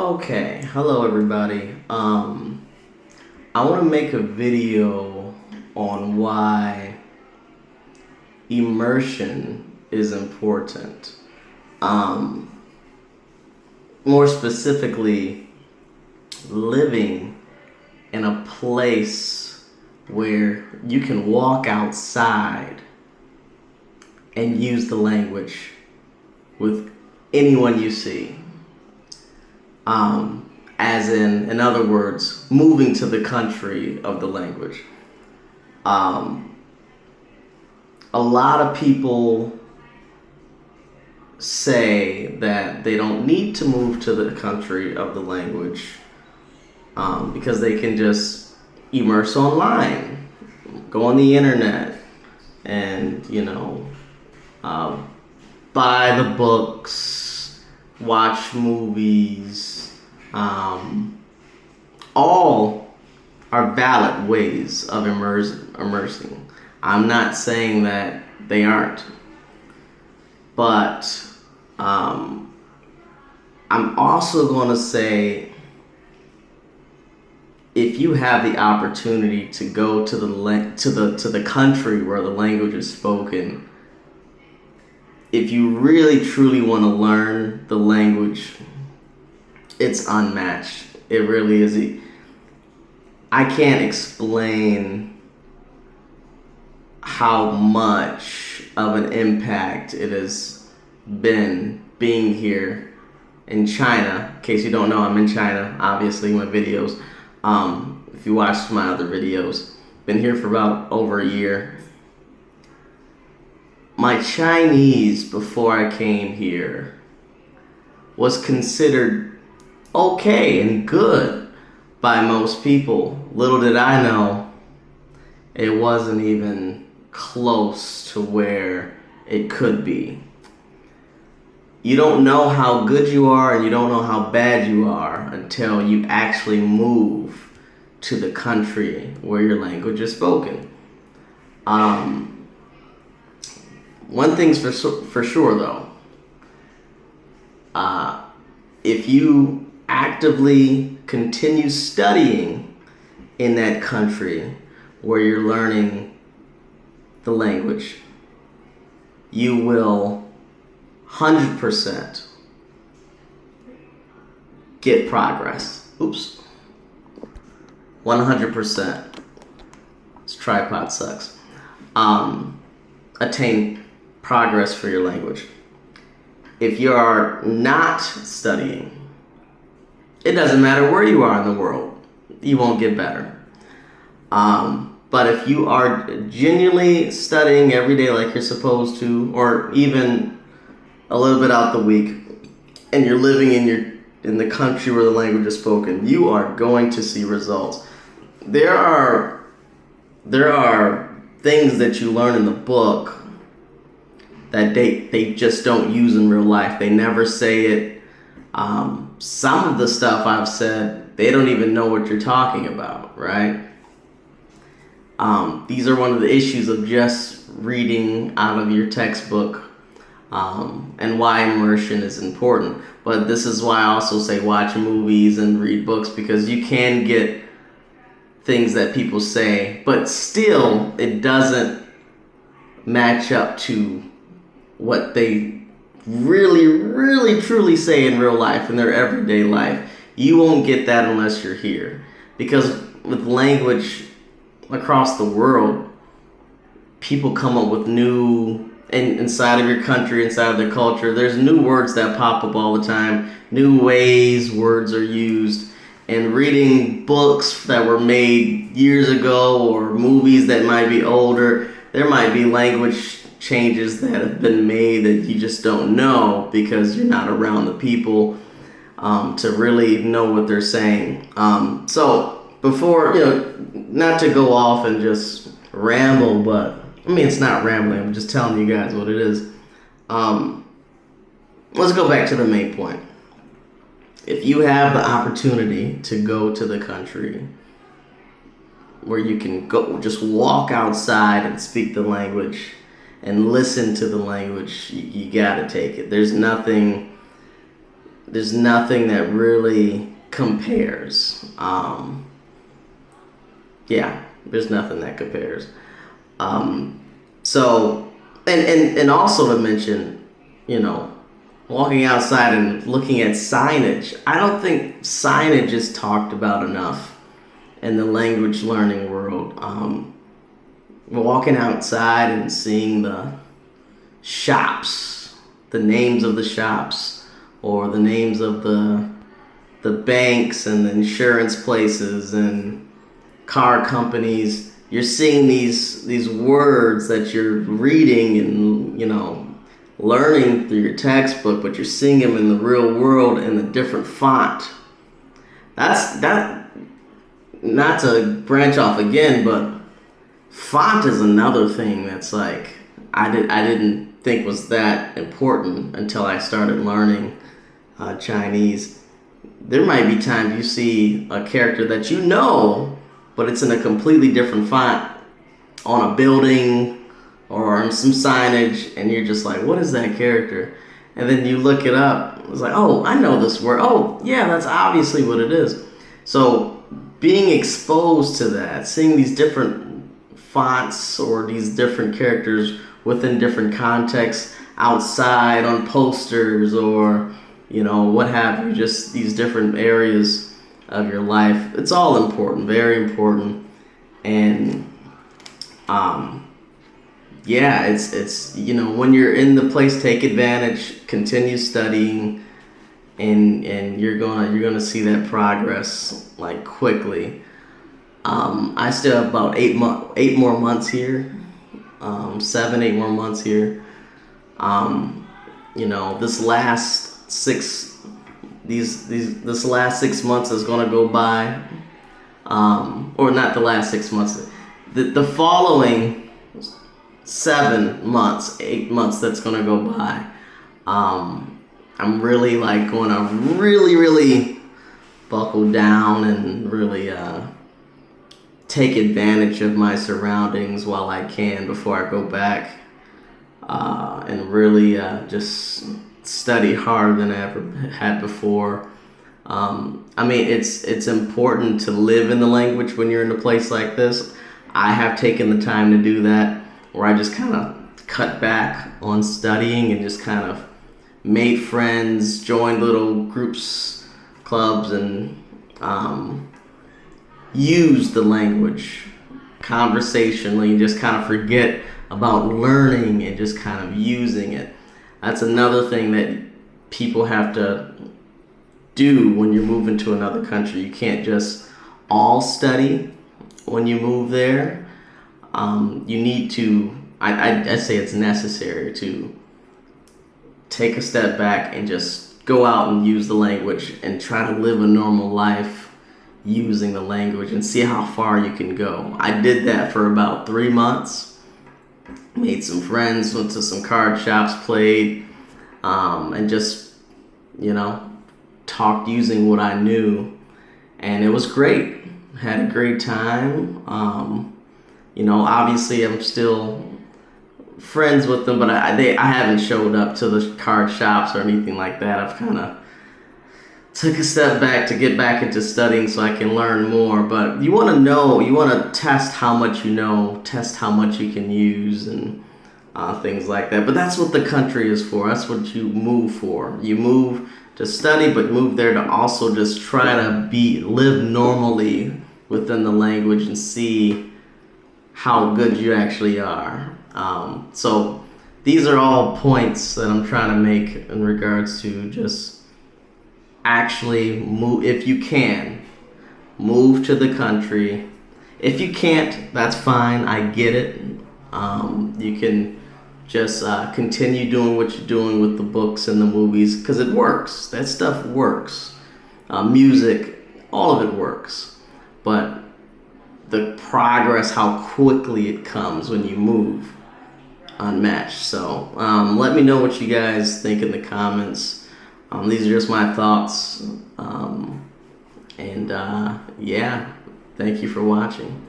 Okay, hello everybody. I want to make a video on why immersion is important. More specifically, living in a place where you can walk outside and use the language with anyone you see. As in other words, moving to the country of the language. A lot of people say that they don't need to move to the country of the language because they can just immerse online, go on the internet, and buy the books, watch movies. All are valid ways of immersing. I'm not saying that they aren't, but I'm also going to say if you have the opportunity to go to the country where the language is spoken, if you really truly want to learn the language, it's unmatched. It really is. I can't explain how much of an impact it has been being here in China. In case you don't know, I'm in China, obviously, my videos. If you watched my other videos, been here for about over a year. My Chinese, before I came here, was considered okay and good by most people. Little did I know, it wasn't even close to where it could be. You don't know how good you are and you don't know how bad you are until you actually move to the country where your language is spoken. One thing's for sure though, if you actively continue studying in that country where you're learning the language, you will 100% get progress. 100%. This tripod sucks. Attain progress for your language. If you are not studying, it doesn't matter where you are in the world, you won't get better. But if you are genuinely studying every day like you're supposed to, or even a little bit out the week, and you're living in the country where the language is spoken, you are going to see results. There are things that you learn in the book that they just don't use in real life. They never say it. Some of the stuff I've said, they don't even know what you're talking about, right? These are one of the issues of just reading out of your textbook, and why immersion is important. But this is why I also say watch movies and read books, because you can get things that people say, but still it doesn't match up to what they really, really, truly say in real life, in their everyday life. You won't get that unless you're here. Because with language across the world, people come up with new, and inside of your country, inside of their culture, there's new words that pop up all the time, new ways words are used. And reading books that were made years ago, or movies that might be older, there might be language changes that have been made that you just don't know because you're not around the people to really know what they're saying. So before, not to go off and just ramble, but I mean, it's not rambling, I'm just telling you guys what it is. Let's go back to the main point. If you have the opportunity to go to the country where you can go, just walk outside and speak the language and listen to the language, you gotta take it. There's nothing there's nothing that really compares. Yeah, there's nothing that compares. So, and also to mention, walking outside and looking at signage. I don't think signage is talked about enough in the language learning world. Walking outside and seeing the shops, the names of the shops, or the names of the banks and the insurance places and car companies. You're seeing these words that you're reading and learning through your textbook, but you're seeing them in the real world in a different font. That not to branch off again, but font is another thing that's like I didn't think was that important until I started learning Chinese. There might be times you see a character that but it's in a completely different font on a building or on some signage, and you're just like, what is that character? And then you look it up. It's like, oh, I know this word. Oh, yeah, that's obviously what it is. So being exposed to that, seeing these different fonts or these different characters within different contexts, outside on posters or what have you, just these different areas of your life, it's all important, very important. And yeah, it's when you're in the place, take advantage, continue studying, and you're gonna see that progress like quickly. I still have about 8 more months here, 7-8 more months here. This last 6 this last 6 months is gonna go by, or not the last 6 months, the following 7 months, 8 months that's gonna go by. I'm really going to really buckle down and really take advantage of my surroundings while I can before I go back, and really just study harder than I ever had before. It's important to live in the language when you're in a place like this. I have taken the time to do that, where I just kind of cut back on studying and just kind of made friends, joined little groups, clubs, and used the language conversationally, just kind of forget about learning and just kind of using it. That's another thing that people have to do when you're moving to another country. You can't just all study when you move there. You need to, I say it's necessary to take a step back and just go out and use the language and try to live a normal life using the language and see how far you can go. I did that for about 3 months. Made some friends, went to some card shops, played, and just, talked using what I knew. And it was great. Had a great time. Obviously I'm still friends with them, but I haven't showed up to the card shops or anything like that. I've kind of took a step back to get back into studying so I can learn more. But you want to test how much you know, test how much you can use, and things like that. But that's what the country is for. That's what you move for. You move to study, but move there to also just try to live normally within the language and see how good you actually are. So these are all points that I'm trying to make in regards to just actually move. If you can, move to the country. If you can't, that's fine. I get it. You can just continue doing what you're doing with the books and the movies, because it works. That stuff works. Music, all of it works. But the progress, how quickly it comes when you move, unmatched. So let me know what you guys think in the comments. These are just my thoughts. Yeah, thank you for watching.